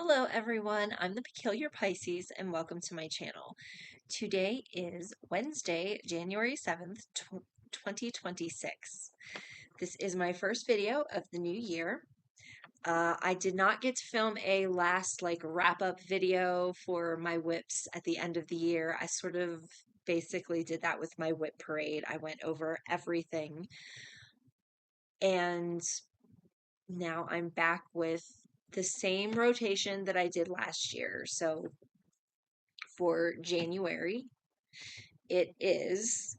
Hello everyone, I'm the Peculiar Pisces and welcome to my channel. Today is Wednesday, January 7th, 2026. This is my first video of the new year. I did not get to film a last wrap-up video for my whips at the end of the year. I sort of basically did that with my whip parade. I went over everything and now I'm back with the same rotation that I did last year. So for January, it is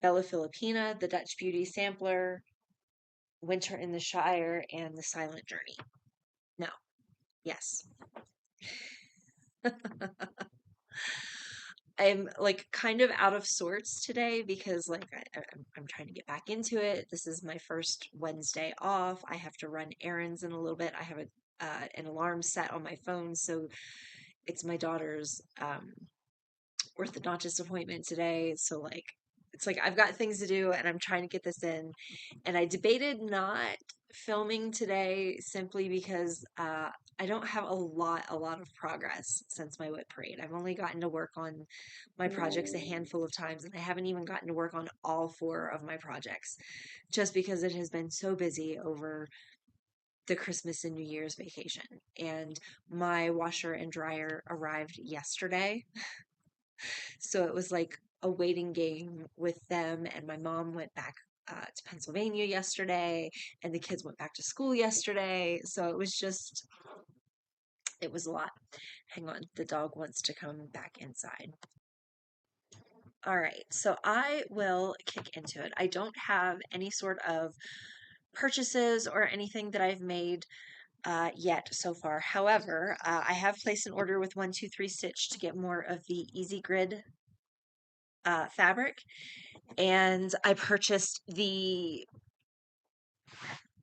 Bella Filipina, the Dutch Beauty Sampler, Winter in the Shire, and the Silent Journey. No, yes. I'm kind of out of sorts today because I'm trying to get back into it. This is my first Wednesday off. I have to run errands in a little bit. I have an alarm set on my phone, so it's my daughter's orthodontist appointment today. So it's like I've got things to do and I'm trying to get this in. And I debated not filming today simply because I don't have a lot of progress since my whip parade. I've only gotten to work on my projects a handful of times, and I haven't even gotten to work on all 4 of my projects just because it has been so busy over the Christmas and New Year's vacation. And my washer and dryer arrived yesterday. So it was like a waiting game with them, and my mom went back to Pennsylvania yesterday, and the kids went back to school yesterday. So it was a lot. Hang on, the dog wants to come back inside. All right, so I will kick into it. I don't have any sort of purchases or anything that I've made yet so far. However, I have placed an order with 123 Stitch to get more of the Easy Grid fabric, and I purchased the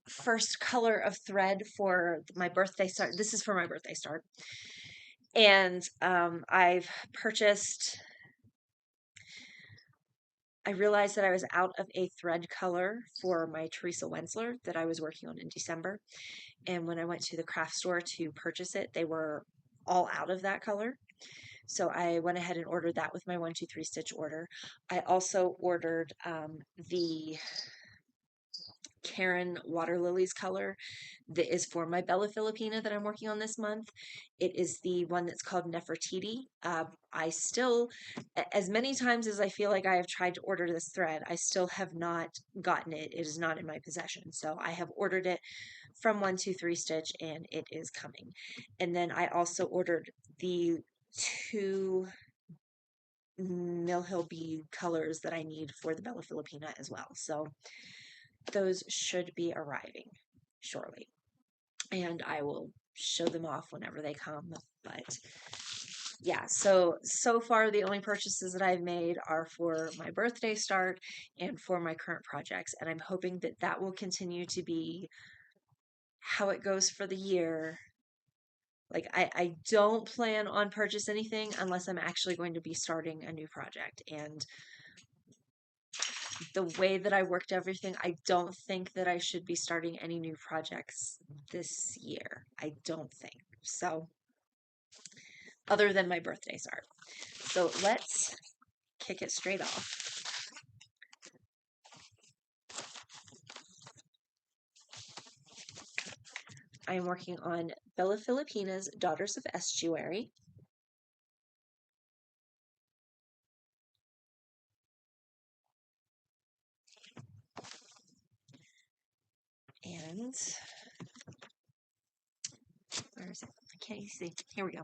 first color of thread for my birthday start. This is for my birthday start. And I've purchased, I realized that I was out of a thread color for my Teresa Wensler that I was working on in December. And when I went to the craft store to purchase it, they were all out of that color. So I went ahead and ordered that with my 123 Stitch order. I also ordered the Karen Water Lilies color that is for my Bella Filipina that I'm working on this month. It is the one that's called Nefertiti. I still, as many times as I feel like I have tried to order this thread, I still have not gotten it. It is not in my possession. So I have ordered it from 123 Stitch and it is coming. And then I also ordered the 2 Mill Hill Bee colors that I need for the Bella Filipina as well. So those should be arriving shortly, and I will show them off whenever they come. But yeah, so far the only purchases that I've made are for my birthday start and for my current projects, and I'm hoping that that will continue to be how it goes for the year. I don't plan on purchase anything unless I'm actually going to be starting a new project, and the way that I worked everything, I don't think that I should be starting any new projects this year. I don't think. So, other than my birthday start. So, let's kick it straight off. I am working on Bella Filipina's Daughters of Estuary. And where is it? I can't see. Here we go.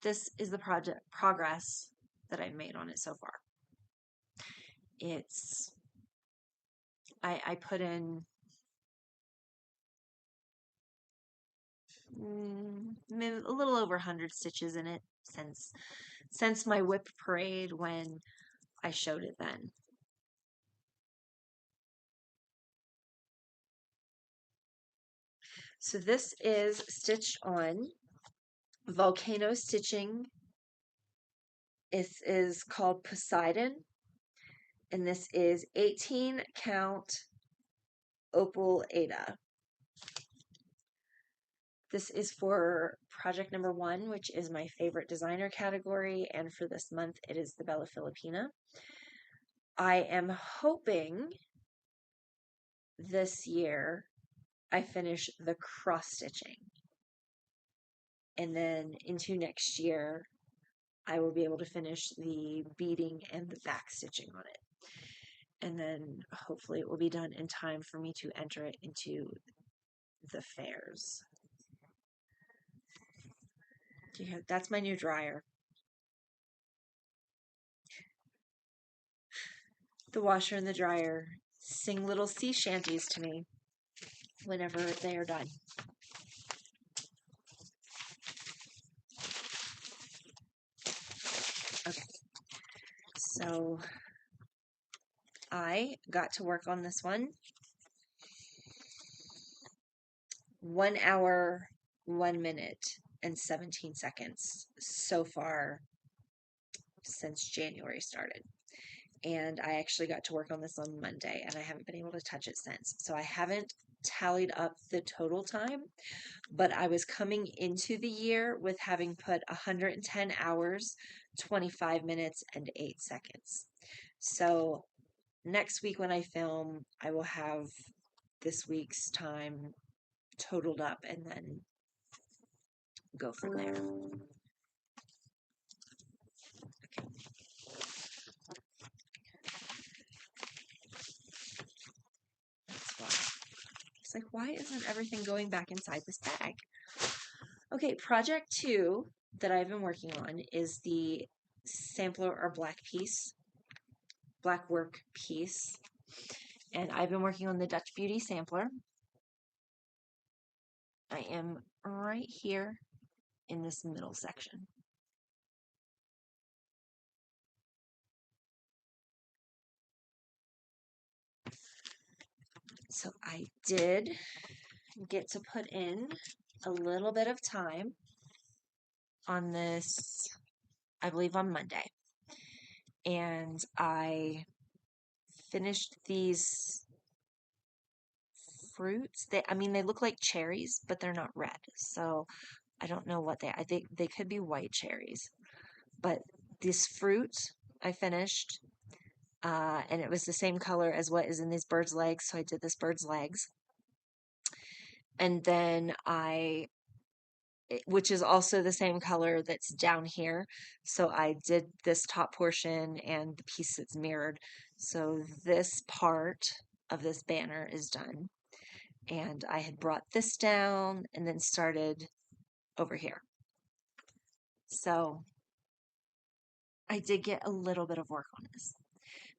This is the project progress that I've made on it so far. It's I put in a little over 100 stitches in it since my whip parade when I showed it then. So this is stitched on Volcano stitching. This is called Poseidon, and this is 18 count Opal Aida. This is for project number 1, which is my favorite designer category, and for this month it is the Bella Filipina. I am hoping this year I finish the cross stitching, and then into next year I will be able to finish the beading and the back stitching on it. And then hopefully it will be done in time for me to enter it into the fairs. Yeah, that's my new dryer. The washer and the dryer sing little sea shanties to me whenever they are done. Okay, so I got to work on this one. 1 hour, 1 minute, and 17 seconds so far since January started. And I actually got to work on this on Monday, and I haven't been able to touch it since. So I haven't tallied up the total time, but I was coming into the year with having put 110 hours, 25 minutes, and 8 seconds. So next week when I film, I will have this week's time totaled up and then go from there. Okay. That's why. It's like, why isn't everything going back inside this bag? Okay, project 2 that I've been working on is the sampler or black work piece. And I've been working on the Dutch Beauty sampler. I am right here in this middle section. So I did get to put in a little bit of time on this, I believe on Monday. And I finished these fruits. They look like cherries, but they're not red. So I don't know what I think they could be white cherries. But this fruit I finished, and it was the same color as what is in these bird's legs. So I did this bird's legs. And then which is also the same color that's down here. So I did this top portion and the piece that's mirrored. So this part of this banner is done. And I had brought this down and then started over here. So I did get a little bit of work on this.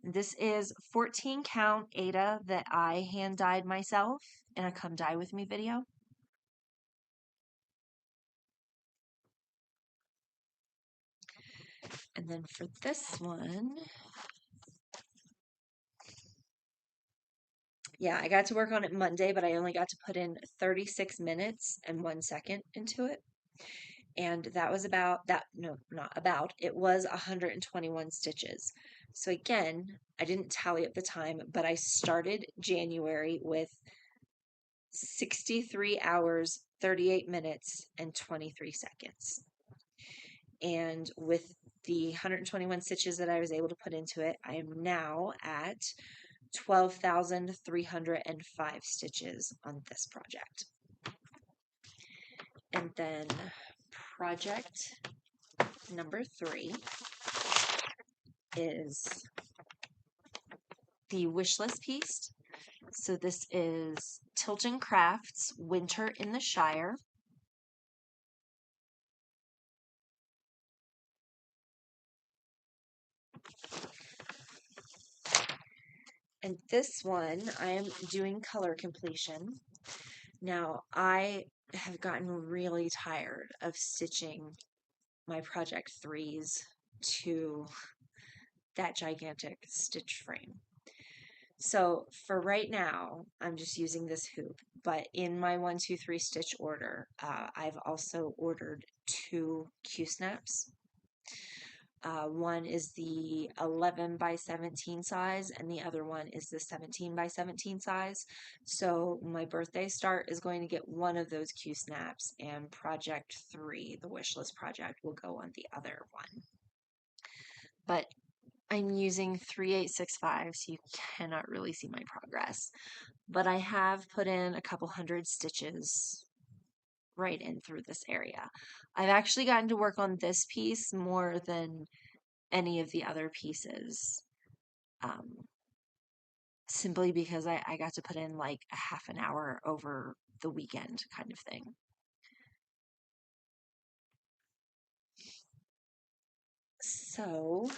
This is 14 count Aida that I hand dyed myself in a Come Dye With Me video. And then for this one, yeah, I got to work on it Monday, but I only got to put in 36 minutes and 1 second into it. And that was it was 121 stitches. So again, I didn't tally up the time, but I started January with 63 hours, 38 minutes, and 23 seconds. And with the 121 stitches that I was able to put into it, I am now at 12,305 stitches on this project. And then project number 3 is the wish list piece. So this is Tilton Crafts, Winter in the Shire. And this one, I am doing color completion. Now, I have gotten really tired of stitching my project 3s to that gigantic stitch frame. So for right now, I'm just using this hoop, but in my 1, 2, 3 stitch order, I've also ordered 2 Q-snaps. One is the 11 by 17 size, and the other one is the 17 by 17 size. So my birthday start is going to get one of those Q snaps, and project 3, the wish list project, will go on the other one. But I'm using 3865, so you cannot really see my progress. But I have put in a couple hundred stitches right in through this area. I've actually gotten to work on this piece more than any of the other pieces, simply because I got to put in like a half an hour over the weekend kind of thing. So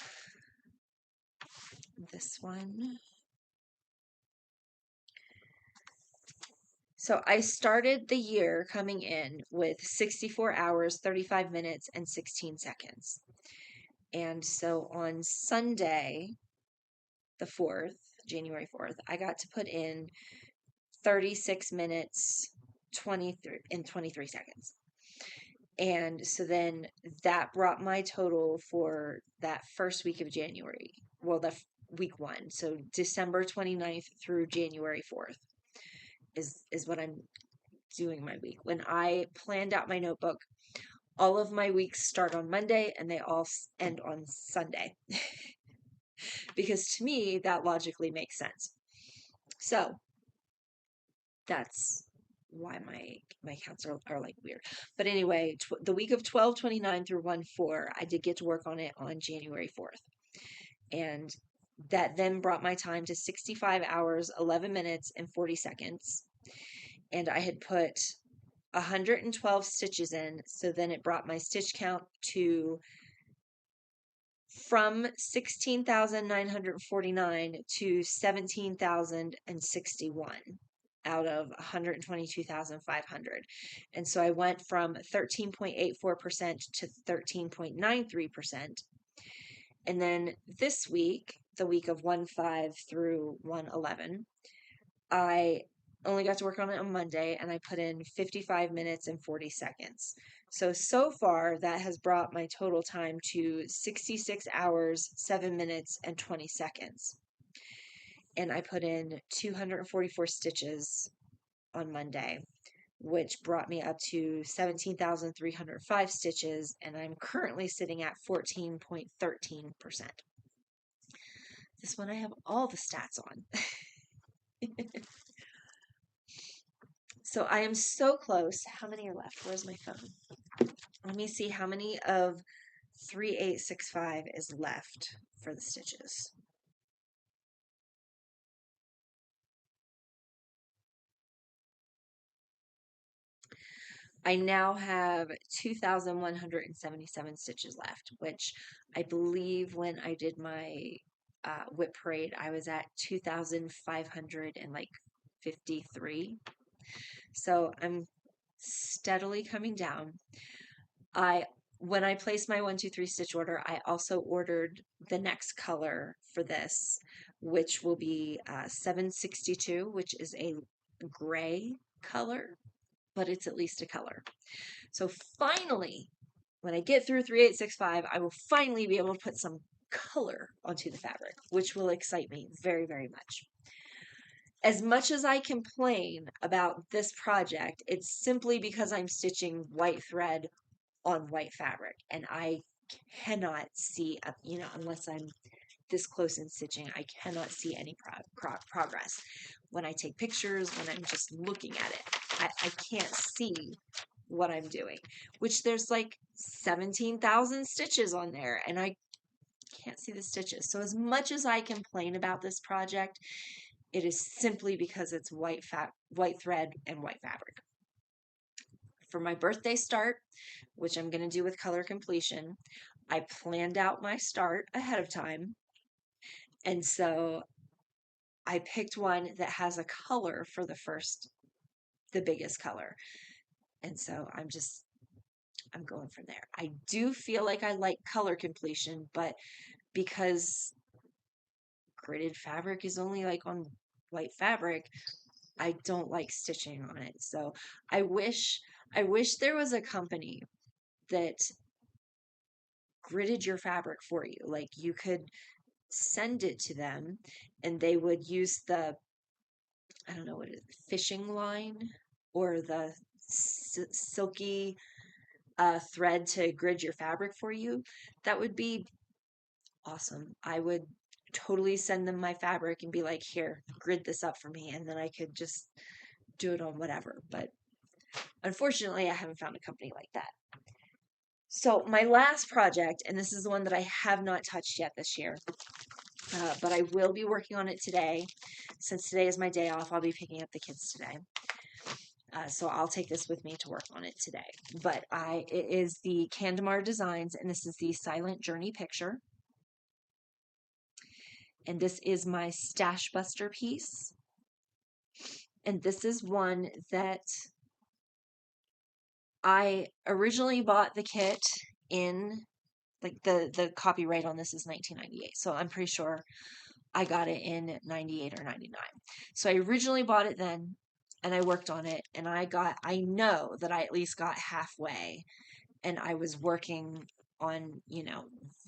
this one. So I started the year coming in with 64 hours, 35 minutes, and 16 seconds. And so on Sunday, the 4th, January 4th, I got to put in 36 minutes 23 seconds. And so then that brought my total for that first week of January. Well, the week 1. So December 29th through January 4th is what I'm doing my week. When I planned out my notebook, all of my weeks start on Monday and they all end on Sunday. Because to me, that logically makes sense. So that's why my counts are like weird. But anyway, the week of 12/29 through 1/4, I did get to work on it on January 4th. And that then brought my time to 65 hours, 11 minutes, and 40 seconds. And I had put 112 stitches in, so then it brought my stitch count to from 16,949 to 17,061 out of 122,500. And so I went from 13.84% to 13.93%. And then this week, the week of 1/5 through 1/11, I only got to work on it on Monday and I put in 55 minutes and 40 seconds. So far, that has brought my total time to 66 hours, 7 minutes, and 20 seconds. And I put in 244 stitches on Monday, which brought me up to 17,305 stitches, and I'm currently sitting at 14.13%. This one I have all the stats on. So I am so close. How many are left? Where's my phone? Let me see how many of 3865 is left for the stitches. I now have 2,177 stitches left, which I believe when I did my whip parade, I was at 2,553. So I'm steadily coming down. When I placed my 1, 2, 3 stitch order, I also ordered the next color for this, which will be 762, which is a gray color, but it's at least a color. So finally, when I get through 3865, I will finally be able to put some color onto the fabric, which will excite me very, very much. As much as I complain about this project, it's simply because I'm stitching white thread on white fabric, and I cannot see, unless I'm this close in stitching, I cannot see any progress. When I take pictures, when I'm just looking at it, I can't see what I'm doing, which there's like 17,000 stitches on there, and I can't see the stitches. So as much as I complain about this project, it is simply because it's white thread and white fabric. For my birthday start, which I'm going to do with color completion, I planned out my start ahead of time. And so I picked one that has a color for the biggest color. And so I'm going from there. I do feel like I like color completion, but because gridded fabric is only like on white fabric, I don't like stitching on it. So I wish there was a company that gridded your fabric for you. Like you could send it to them and they would use the, I don't know what it is, fishing line or the silky thread to grid your fabric for you. That would be awesome. I would totally send them my fabric and be like, here, grid this up for me. And then I could just do it on whatever. But unfortunately, I haven't found a company like that. So my last project, and this is the one that I have not touched yet this year, but I will be working on it today. Since today is my day off, I'll be picking up the kids today. So I'll take this with me to work on it today. But it is the Candamar Designs, and this is the Silent Journey picture. And this is my Stash Buster piece. And this is one that I originally bought the kit in, like the copyright on this is 1998. So I'm pretty sure I got it in 98 or 99. So I originally bought it then and I worked on it and I know that I at least got halfway and I was working on,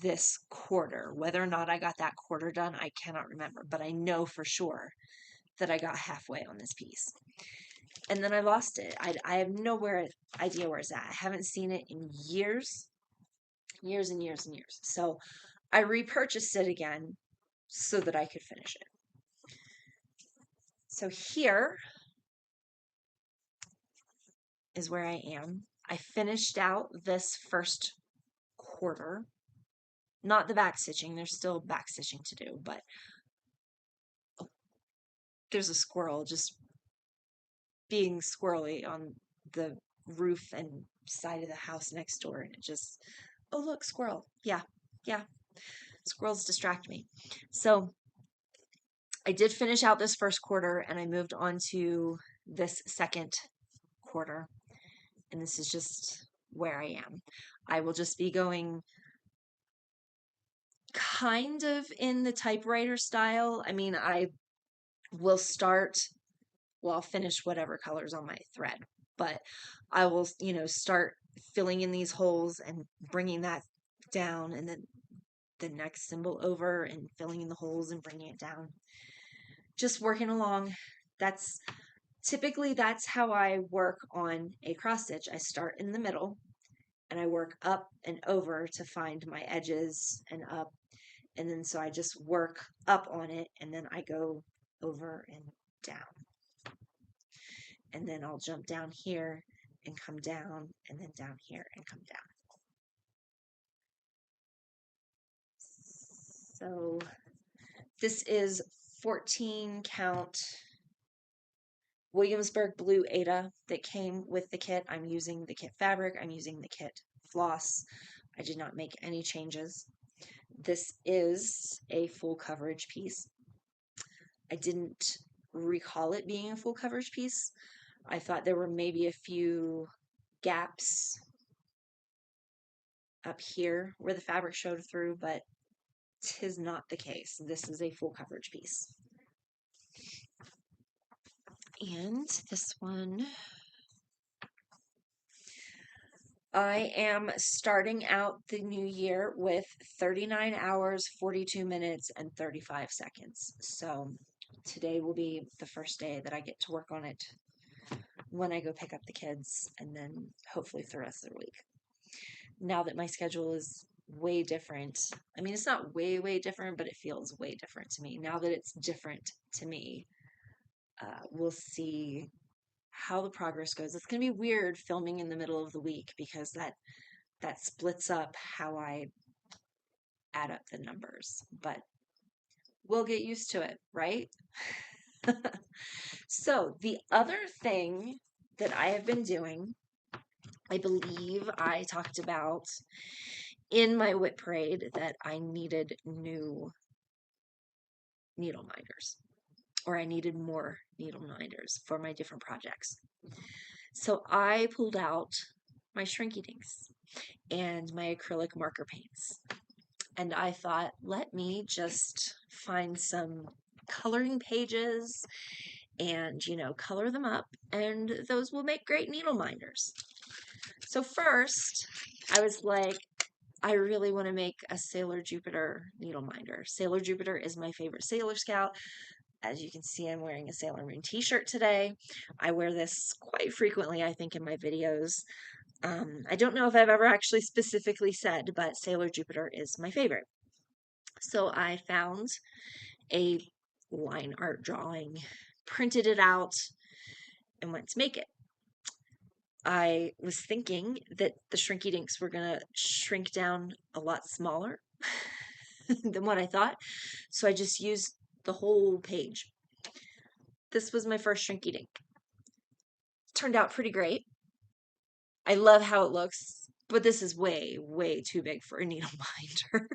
this quarter. Whether or not I got that quarter done, I cannot remember, but I know for sure that I got halfway on this piece. And then I lost it. I have idea where it's at. I haven't seen it in years and years and years. So I repurchased it again so that I could finish it. So here is where I am. I finished out this first quarter. Not the back stitching. There's still back stitching to do, but there's a squirrel just being squirrely on the roof and side of the house next door. And it just, oh, look, squirrel. Yeah. Squirrels distract me. So I did finish out this first quarter and I moved on to this second quarter. And this is just where I am. I will just be going kind of in the typewriter style. I mean, I will I'll finish whatever colors on my thread, but I will, start filling in these holes and bringing that down and then the next symbol over and filling in the holes and bringing it down. Just working along. That's how I work on a cross stitch. I start in the middle and I work up and over to find my edges and up. And then so I just work up on it and then I go over and down. And then I'll jump down here and come down and then down here and come down. So this is 14 count Williamsburg blue Aida that came with the kit. I'm using the kit fabric. I'm using the kit floss. I did not make any changes. This is a full coverage piece. I didn't recall it being a full coverage piece. I thought there were maybe a few gaps up here where the fabric showed through, but 'tis not the case. This is a full coverage piece. And this one, I am starting out the new year with 39 hours, 42 minutes, and 35 seconds. So today will be the first day that I get to work on it when I go pick up the kids, and then hopefully for the rest of the week. Now that my schedule is way different. I mean, it's not way, way different, but it feels way different to me. Now that it's different to me, we'll see how the progress goes. It's going to be weird filming in the middle of the week because that splits up how I add up the numbers, but we'll get used to it, right? So the other thing that I have been doing, I believe I talked about in my WIT parade that I needed new needle minders, or I needed more needle minders for my different projects. So I pulled out my Shrinky Dinks and my acrylic marker paints. And I thought, let me just find some coloring pages and, color them up, and those will make great needle minders. So first, I was like, I really want to make a Sailor Jupiter needle minder. Sailor Jupiter is my favorite Sailor Scout. As you can see, I'm wearing a Sailor Moon t-shirt today. I wear this quite frequently, I think, in my videos. I don't know if I've ever actually specifically said, but Sailor Jupiter is my favorite. So I found a line art drawing, printed it out, and went to make it. I was thinking that the Shrinky Dinks were going to shrink down a lot smaller than what I thought. So I just used the whole page. This was my first Shrinky Dink. Turned out pretty great. I love how it looks, but this is way, way too big for a needle minder.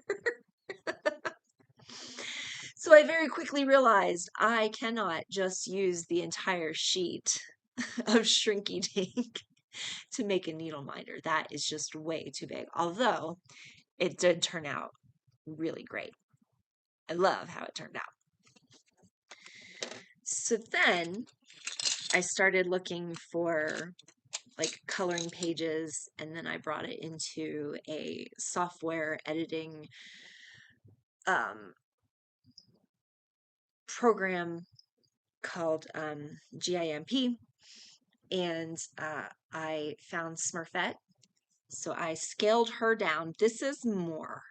So I very quickly realized I cannot just use the entire sheet of Shrinky Dink to make a needle minder. That is just way too big. Although it did turn out really great. I love how it turned out. So then I started looking for like coloring pages, and then I brought it into a software editing program called GIMP, and I found Smurfette. So I scaled her down. This is more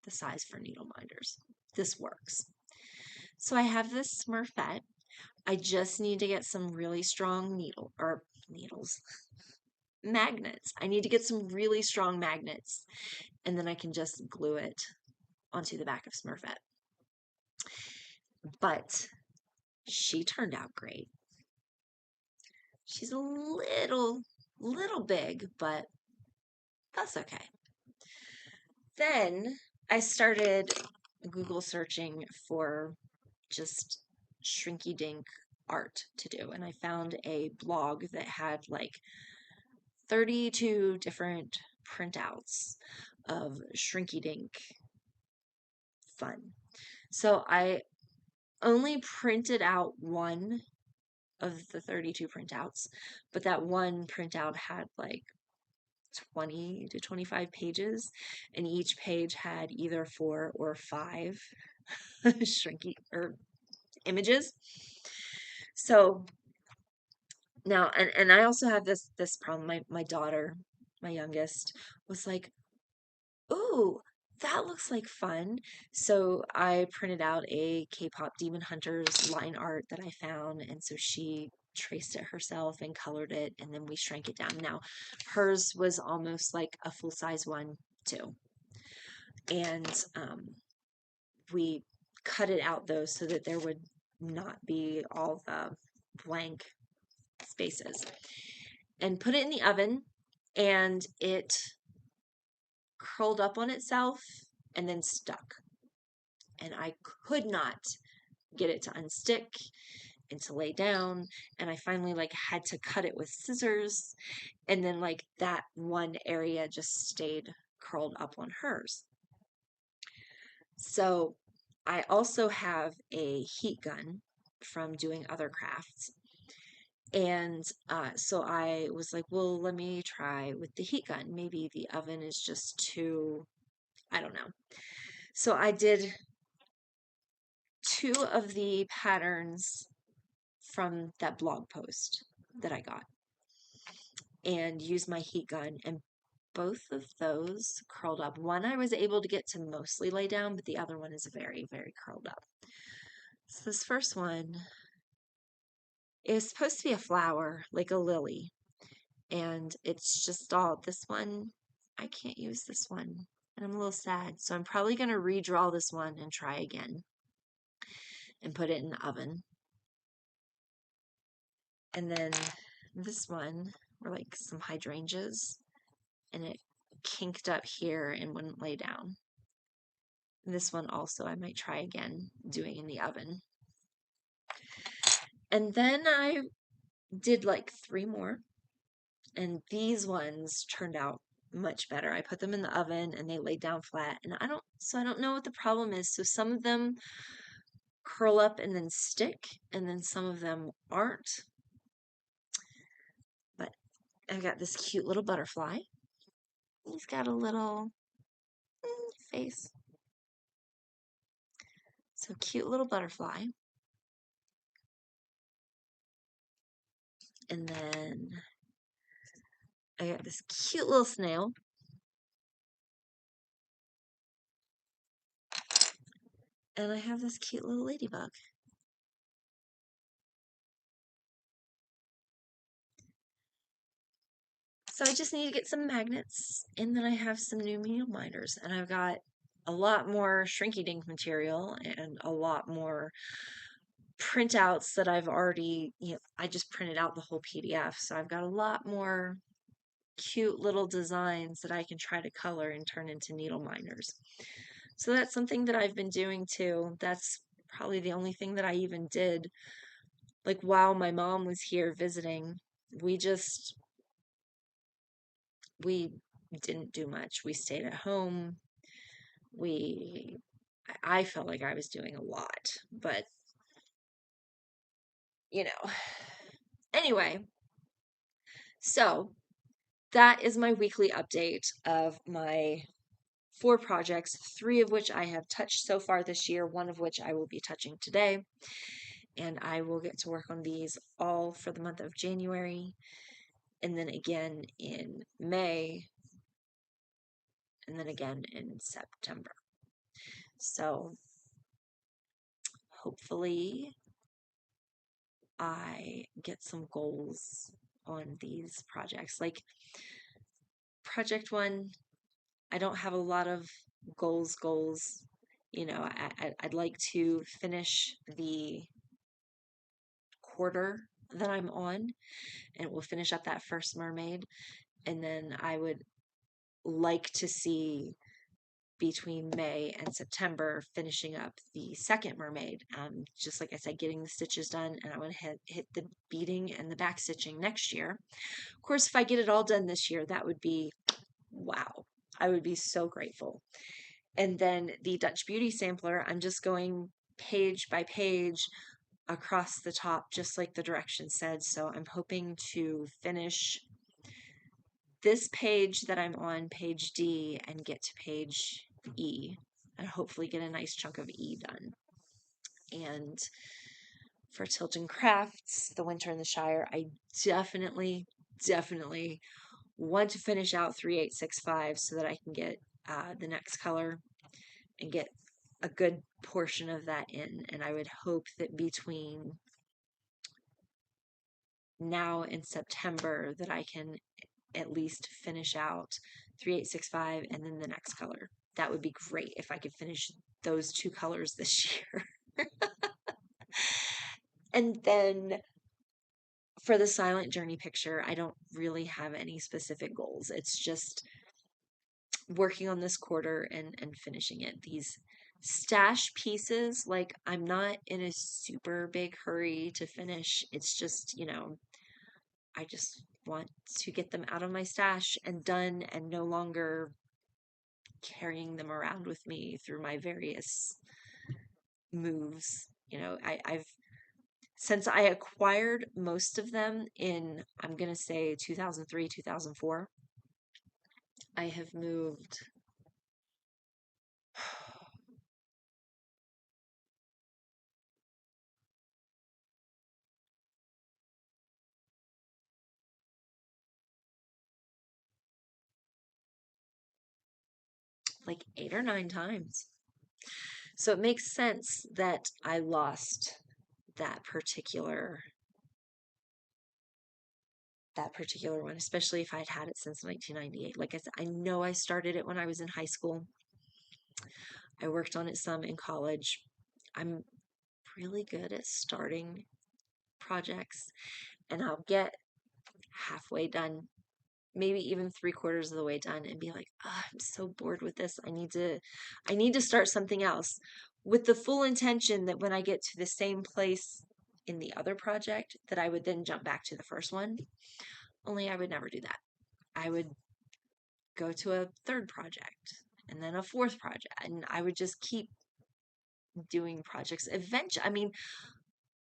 the size for needle minders. This works. So I have this Smurfette. I just need to get some really strong needles, magnets. I need to get some really strong magnets, and then I can just glue it onto the back of Smurfette. But she turned out great. She's a little big, but that's okay. Then I started Google searching for just Shrinky Dink art to do, and I found a blog that had like 32 different printouts of Shrinky Dink fun. So I only printed out one of the 32 printouts, but that one printout had like 20 to 25 pages, and each page had either 4 or 5 shrinky or images. So now, and I also have this problem. My daughter, my youngest, was like, "Ooh, that looks like fun." So I printed out a K-pop Demon Hunters line art that I found, and so she traced it herself and colored it, and then we shrank it down. Now, hers was almost like a full-size one too, and we cut it out though so that there would not be all the blank spaces, and put it in the oven, and it curled up on itself and then stuck. And I could not get it to unstick and to lay down. And I finally like had to cut it with scissors. And then like that one area just stayed curled up on hers. So I also have a heat gun from doing other crafts. And so I was like, well, let me try with the heat gun. Maybe the oven is just too, I don't know. So I did 2 of the patterns from that blog post that I got and used my heat gun, and both of those curled up. One I was able to get to mostly lay down, but the other one is very, very curled up. So this first one is supposed to be a flower, like a lily, and it's just all this one. I can't use this one, and I'm a little sad, so I'm probably going to redraw this one and try again and put it in the oven. And then this one were like some hydrangeas, and it kinked up here and wouldn't lay down. And this one also I might try again doing in the oven. And then I did like 3 more, and these ones turned out much better. I put them in the oven and they laid down flat, and I don't know what the problem is. So some of them curl up and then stick, and then some of them aren't. But I've got this cute little butterfly. He's got a little face. So cute little butterfly. And then I got this cute little snail. And I have this cute little ladybug. So I just need to get some magnets, and then I have some new needle minders, and I've got a lot more shrinky dink material and a lot more printouts that I've already, I just printed out the whole PDF. So I've got a lot more cute little designs that I can try to color and turn into needle minders. So that's something that I've been doing too. That's probably the only thing that I even did. Like while my mom was here visiting, we just, we didn't do much. We stayed at home. We, I felt like I was doing a lot, but you know, anyway, so that is my weekly update of my 4 projects, 3 of which I have touched so far this year, 1 of which I will be touching today. And I will get to work on these all for the month of January, and then again in May, and then again in September. So hopefully I get some goals on these projects. Like project 1, I don't have a lot of goals. I'd like to finish the quarter that I'm on, and we'll finish up that first mermaid. And then I would like to see between May and September finishing up the second mermaid. Just like I said, getting the stitches done, and I want to hit the beading and the back stitching next year. Of course, if I get it all done this year, that would be wow. I would be so grateful. And then the Dutch Beauty sampler, I'm just going page by page across the top, just like the directions said. So I'm hoping to finish this page that I'm on, page D, and get to page E, and hopefully get a nice chunk of E done. And for Tilton Crafts, the Winter in the Shire, I definitely want to finish out 3865 so that I can get the next color and get a good portion of that in. And I would hope that between now and September that I can at least finish out 3865 and then the next color. That would be great if I could finish those 2 colors this year. And then for the Silent Journey picture, I don't really have any specific goals. It's just working on this quarter and finishing it. These stash pieces, like I'm not in a super big hurry to finish. It's just, I just want to get them out of my stash and done, and no longer carrying them around with me through my various moves. I've since I acquired most of them in, I'm going to say 2003, 2004, I have moved like 8 or 9 times. So it makes sense that I lost that particular one, especially if I'd had it since 1998. Like I said, I know I started it when I was in high school. I worked on it some in college. I'm really good at starting projects, and I'll get halfway done, maybe even 3/4 of the way done, and be like, oh, I'm so bored with this. I need to start something else, with the full intention that when I get to the same place in the other project, that I would then jump back to the first one. Only I would never do that. I would go to a 3rd project and then a 4th project, and I would just keep doing projects. Eventually, I mean,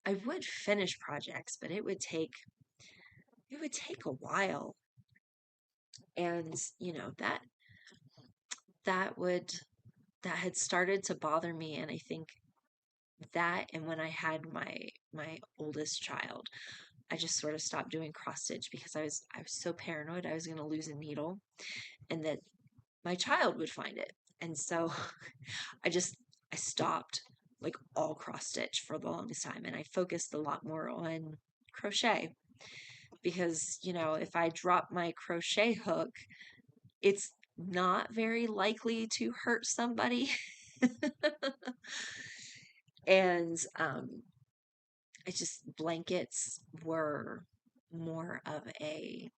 I would finish projects, but it would take a while. And that would that had started to bother me. And I think that, and when I had my oldest child, I just sort of stopped doing cross stitch because I was so paranoid I was going to lose a needle and that my child would find it. And so I just I stopped like all cross stitch for the longest time, and I focused a lot more on crochet because, if I drop my crochet hook, it's not very likely to hurt somebody. And I just blankets were more of a,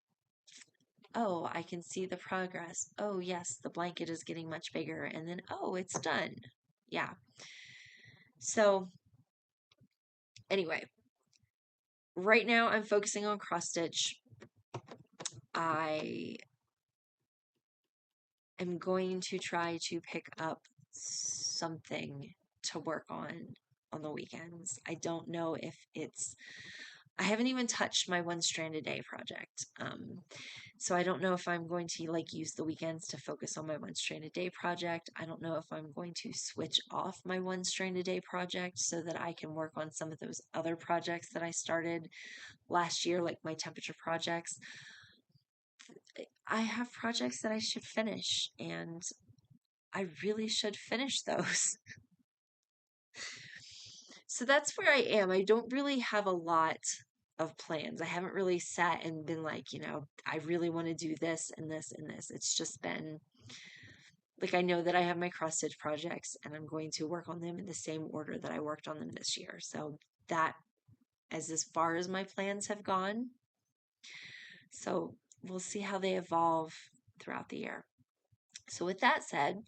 oh, I can see the progress. Oh, yes, the blanket is getting much bigger. And then, oh, it's done. Yeah. So, anyway, right now I'm focusing on cross stitch. I am going to try to pick up something to work on the weekends. I don't know if I haven't even touched my one strand a day project. So I don't know if I'm going to like use the weekends to focus on my one strand a day project. I don't know if I'm going to switch off my one strand a day project so that I can work on some of those other projects that I started last year, like my temperature projects. I have projects that I should finish, and I really should finish those. So that's where I am. I don't really have a lot of plans. I haven't really sat and been like, I really want to do this and this and this. It's just been like I know that I have my cross stitch projects and I'm going to work on them in the same order that I worked on them this year. So that as far as my plans have gone. So we'll see how they evolve throughout the year. So with that said,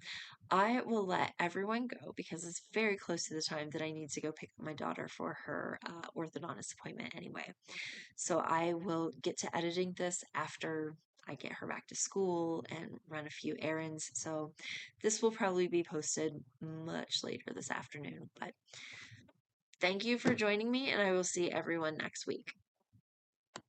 I will let everyone go because it's very close to the time that I need to go pick up my daughter for her orthodontist appointment anyway. So I will get to editing this after I get her back to school and run a few errands. So this will probably be posted much later this afternoon. But thank you for joining me, and I will see everyone next week.